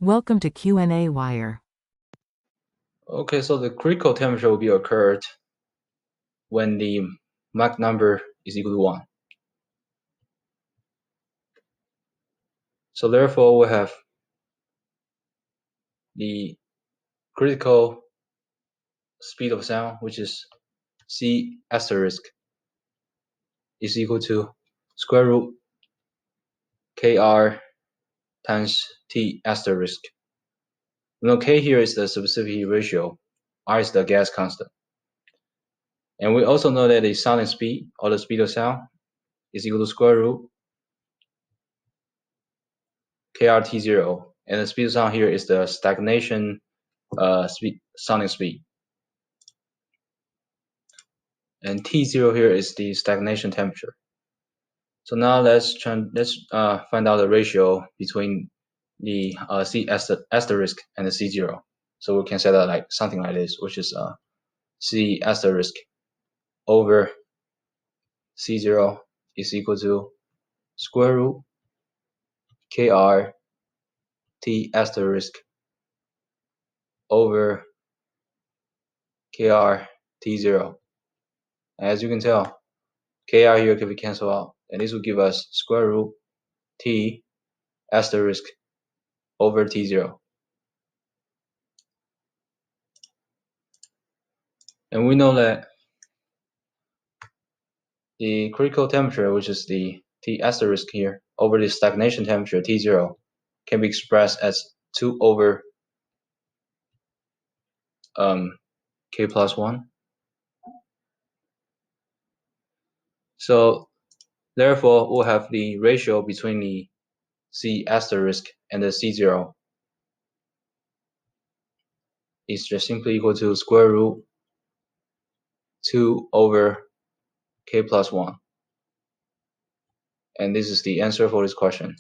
Welcome to qnawire. Okay, so the critical temperature will be occurred when the Mach number is equal to 1. So therefore, we have the critical speed of sound, which is C asterisk, is equal to square root KR times T asterisk. K here is the specific ratio, R is the gas constant. And we also know that the sounding speed, or the speed of sound, is equal to square root KRT0. And the speed of sound here is the stagnation sounding speed. And T0 here is the stagnation temperature. So now let's find out the ratio between the C asterisk and the C0. So we can set that like something like this, which is C asterisk over C0 is equal to square root KR T asterisk over KR T0. As you can tell, KR here can be cancelled out, and this will give us square root T asterisk over T0. And we know that the critical temperature, which is the T asterisk here, over the stagnation temperature T0, can be expressed as 2 over K plus 1. So therefore, we'll have the ratio between the C asterisk and the C0 is just simply equal to square root 2 over K plus 1. And this is the answer for this question.